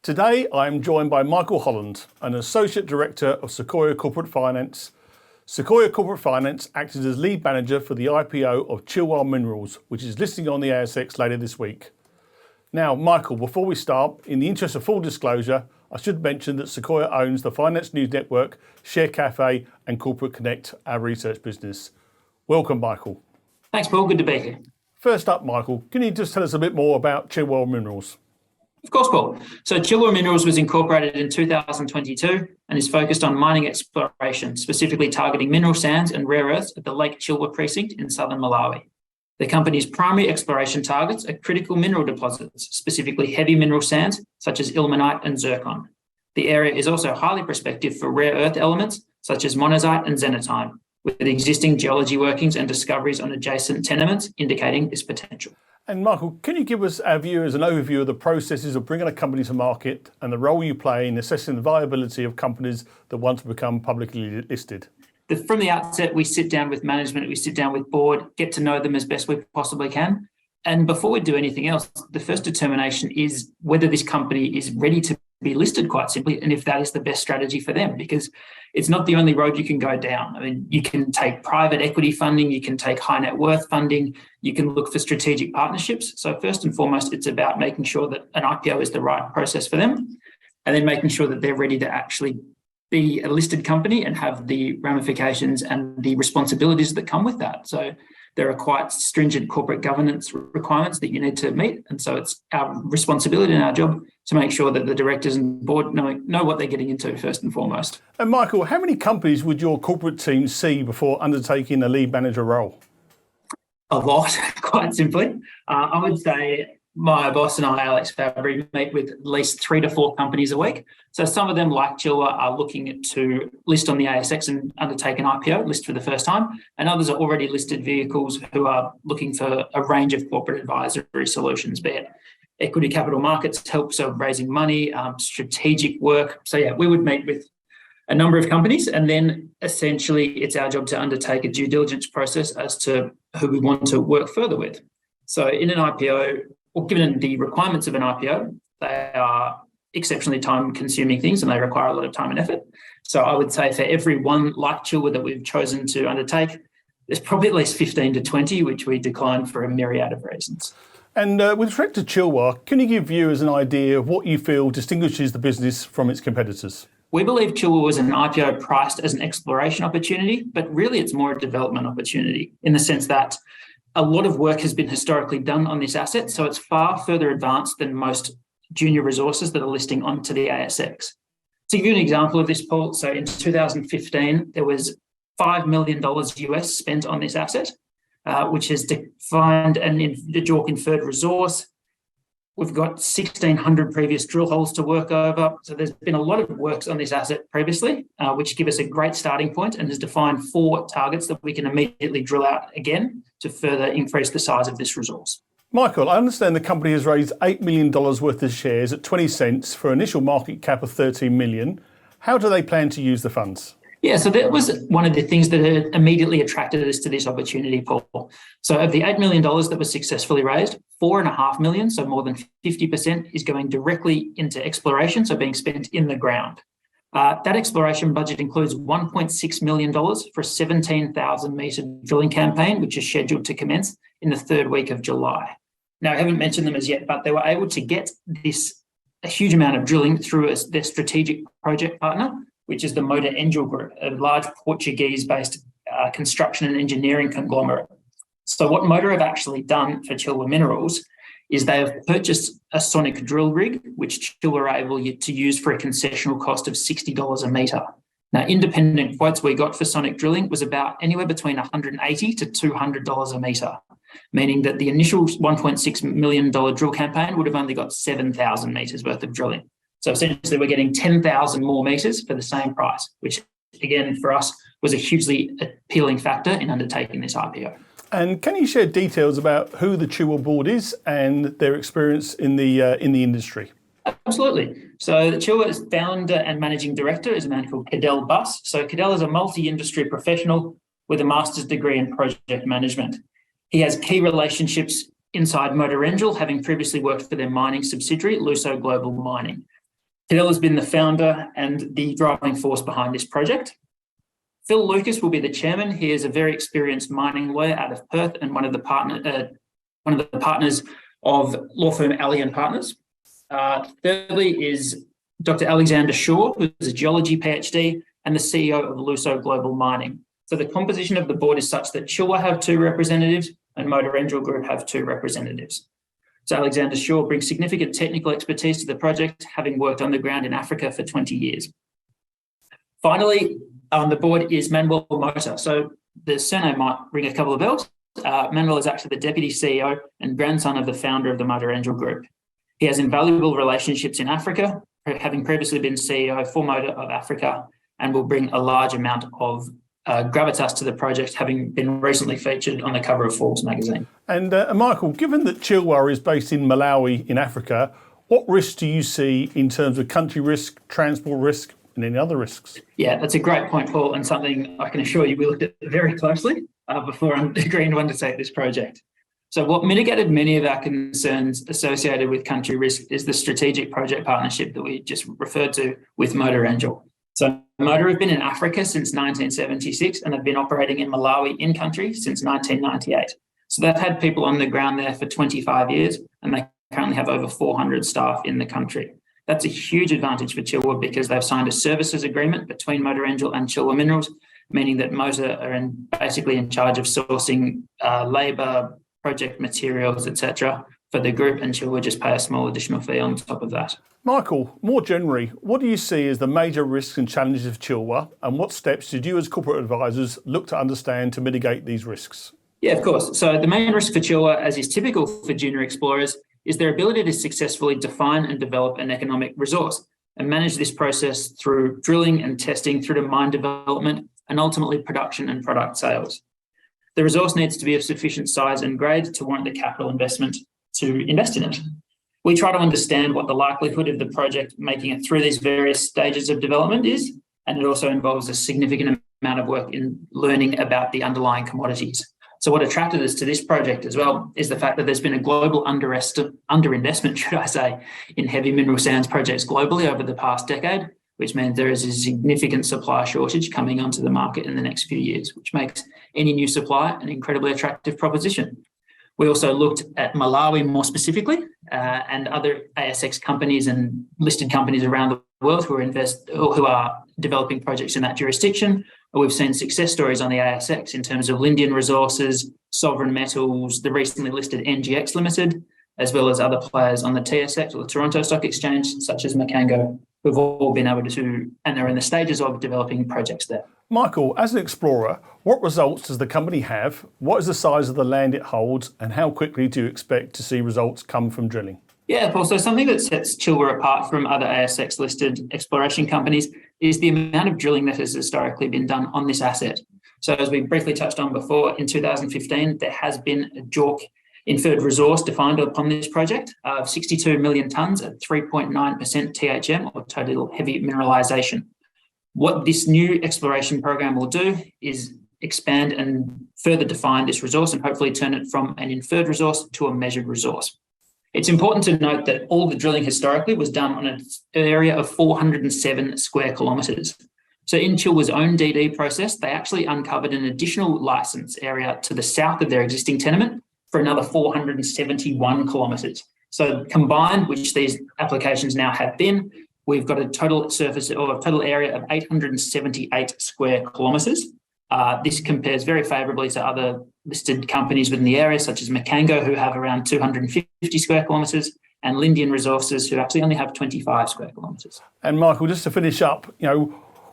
Today, I am joined by Michael Holland, an Associate Director of Sequoia Corporate Finance. Sequoia Corporate Finance acted as lead manager for the IPO of Chilwa Minerals, which is listing on the ASX later this week. Now, Michael, before we start, in the interest of full disclosure, I should mention that Sequoia owns the Finance News Network, Share Cafe and Corporate Connect, our research business. Welcome, Michael. Thanks, Paul. Good to be here. First up, Michael, can you just tell us a bit more about Chilwa Minerals? Of course, Paul. So Chilwa Minerals was incorporated in 2022 and is focused on mining exploration, specifically targeting mineral sands and rare earths at the Lake Chilwa precinct in southern Malawi. The company's primary exploration targets are critical mineral deposits, specifically heavy mineral sands such as ilmenite and zircon. The area is also highly prospective for rare earth elements such as monazite and xenotime, with existing geology workings and discoveries on adjacent tenements indicating this potential. And Michael, can you give us, our viewers, an overview of the processes of bringing a company to market and the role you play in assessing the viability of companies that want to become publicly listed? From the outset, we sit down with management, we sit down with board, get to know them as best we possibly can. And before we do anything else, the first determination is whether this company is ready to be listed, quite simply, and if that is the best strategy for them, because it's not the only road you can go down. I mean, you can take private equity funding, you can take high net worth funding, you can look for strategic partnerships. So first and foremost, it's about making sure that an IPO is the right process for them, and then making sure that they're ready to actually be a listed company and have the ramifications and the responsibilities that come with that. So there are quite stringent corporate governance requirements that you need to meet. And so it's our responsibility and our job to make sure that the directors and board know what they're getting into first and foremost. And Michael, how many companies would your corporate team see before undertaking a lead manager role? A lot, quite simply. I would say my boss and I, Alex Fabry, meet with at least 3 to 4 companies a week. So some of them, like Chilwa, are looking to list on the ASX and undertake an IPO, list for the first time. And others are already listed vehicles who are looking for a range of corporate advisory solutions, be it equity capital markets help, so raising money, strategic work. So yeah, we would meet with a number of companies, and then essentially it's our job to undertake a due diligence process as to who we want to work further with. So in an IPO, or given the requirements of an IPO, they are exceptionally time-consuming things and they require a lot of time and effort. So I would say for every one like Chilwa that we've chosen to undertake, there's probably at least 15 to 20 which we decline for a myriad of reasons. And with respect to Chilwa, can you give viewers an idea of what you feel distinguishes the business from its competitors? We believe Chilwa was an IPO priced as an exploration opportunity, but really it's more a development opportunity in the sense that a lot of work has been historically done on this asset, so it's far further advanced than most junior resources that are listing onto the ASX. To give you an example of this, Paul, so in 2015, there was $5 million US spent on this asset, which has defined the JORC inferred resource. We've got 1,600 previous drill holes to work over. So there's been a lot of works on this asset previously, which give us a great starting point and has defined 4 targets that we can immediately drill out again to further increase the size of this resource. Michael, I understand the company has raised $8 million worth of shares at 20 cents for an initial market cap of 13 million. How do they plan to use the funds? Yeah, so that was one of the things that had immediately attracted us to this opportunity, Paul. So of the $8 million that was successfully raised, $4.5 million, so more than 50%, is going directly into exploration, so being spent in the ground. That exploration budget includes $1.6 million for a 17,000 metre drilling campaign, which is scheduled to commence in the 3rd week of July. Now, I haven't mentioned them as yet, but they were able to get a huge amount of drilling through their strategic project partner, which is the Motor Angel Group, a large Portuguese-based construction and engineering conglomerate. So what Motor have actually done for Chilwa Minerals is they have purchased a sonic drill rig, which Chilwa are able to use for a concessional cost of $60 a metre. Now, independent quotes we got for sonic drilling was about anywhere between $180 to $200 a metre, meaning that the initial $1.6 million drill campaign would have only got 7,000 metres worth of drilling. So essentially we're getting 10,000 more metres for the same price, which again for us was a hugely appealing factor in undertaking this IPO. And can you share details about who the Chilwa board is and their experience in the industry? Absolutely. So the Chilwa's founder and managing director is a man called Cadell Buss. So Cadell is a multi-industry professional with a master's degree in project management. He has key relationships inside Motor Angel, having previously worked for their mining subsidiary, Luso Global Mining. Cadell has been the founder and the driving force behind this project. Phil Lucas will be the chairman. He is a very experienced mining lawyer out of Perth and one of the partners of law firm Alley and Partners. Thirdly is Dr. Alexander Shaw, who is a geology PhD and the CEO of Luso Global Mining. So the composition of the board is such that Chilwa have 2 representatives and Motor Angel Group have 2 representatives. So Alexander Shaw brings significant technical expertise to the project, having worked on the ground in Africa for 20 years. Finally, on the board is Manuel Mota. So the surname might ring a couple of bells. Manuel is actually the deputy CEO and grandson of the founder of the Motor Angel Group. He has invaluable relationships in Africa, having previously been CEO for Motor of Africa, and will bring a large amount of gravitas to the project, having been recently featured on the cover of Forbes magazine. And Michael, given that Chilwa is based in Malawi in Africa, what risks do you see in terms of country risk, transport risk, and any other risks? Yeah, that's a great point, Paul, and something I can assure you we looked at very closely before agreeing to undertake this project. So what mitigated many of our concerns associated with country risk is the strategic project partnership that we just referred to with Motor Angel. So Motor have been in Africa since 1976 and have been operating in Malawi in country since 1998. So they've had people on the ground there for 25 years and they currently have over 400 staff in the country. That's a huge advantage for Chilwa because they've signed a services agreement between Motor Angel and Chilwa Minerals, meaning that Motor are basically in charge of sourcing labour, project materials, etc. for the group, and Chilwa just pay a small additional fee on top of that. Michael, more generally, what do you see as the major risks and challenges of Chilwa, and what steps did you as corporate advisors look to understand to mitigate these risks? Yeah, of course. So the main risk for Chilwa, as is typical for junior explorers, is their ability to successfully define and develop an economic resource and manage this process through drilling and testing through to mine development and ultimately production and product sales. The resource needs to be of sufficient size and grade to warrant the capital investment to invest in it. We try to understand what the likelihood of the project making it through these various stages of development is, and it also involves a significant amount of work in learning about the underlying commodities. So what attracted us to this project as well is the fact that there's been a global underinvestment, should I say, in heavy mineral sands projects globally over the past decade, which means there is a significant supply shortage coming onto the market in the next few years, which makes any new supply an incredibly attractive proposition. We also looked at Malawi more specifically and other ASX companies and listed companies around the world who are developing projects in that jurisdiction. We've seen success stories on the ASX in terms of Lindian Resources, Sovereign Metals, the recently listed NGX Limited, as well as other players on the TSX or the Toronto Stock Exchange, such as Macango, who've all been able to, and they're in the stages of developing projects there. Michael, as an explorer, what results does the company have? What is the size of the land it holds? And how quickly do you expect to see results come from drilling? Yeah, Paul, so something that sets Chilwa apart from other ASX-listed exploration companies is the amount of drilling that has historically been done on this asset. So as we briefly touched on before, in 2015, there has been a JORC inferred resource defined upon this project of 62 million tonnes at 3.9% THM, or total heavy mineralisation. What this new exploration program will do is expand and further define this resource and hopefully turn it from an inferred resource to a measured resource. It's important to note that all the drilling historically was done on an area of 407 square kilometres. So in Chilwa's own DD process, they actually uncovered an additional licence area to the south of their existing tenement for another 471 kilometres. So combined, which these applications now have been, we've got a total surface or a total area of 878 square kilometres. This compares very favourably to other listed companies within the area, such as Macango, who have around 250 square kilometres, and Lindian Resources, who actually only have 25 square kilometres. And Michael, just to finish up,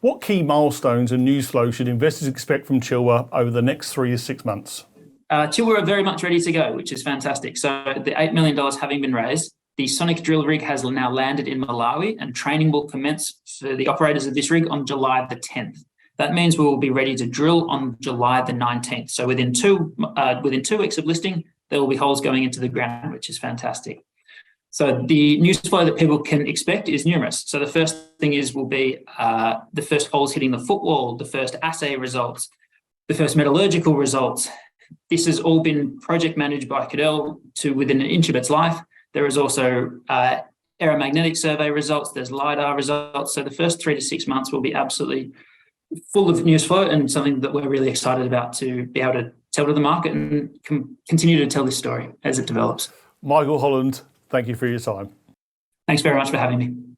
what key milestones and news flow should investors expect from Chilwa over the next 3 to 6 months? Chilwa are very much ready to go, which is fantastic. So the $8 million having been raised, the Sonic drill rig has now landed in Malawi, and training will commence for the operators of this rig on July the 10th. That means we will be ready to drill on July the 19th. So within 2 weeks of listing, there will be holes going into the ground, which is fantastic. So the news flow that people can expect is numerous. So the first thing will be the first holes hitting the footwall, the first assay results, the first metallurgical results. This has all been project managed by Cadell to within an inch of its life. There is also aeromagnetic survey results, there's LiDAR results. So the first 3 to 6 months will be absolutely full of news flow and something that we're really excited about to be able to tell to the market and continue to tell this story as it develops. Michael Holland, thank you for your time. Thanks very much for having me.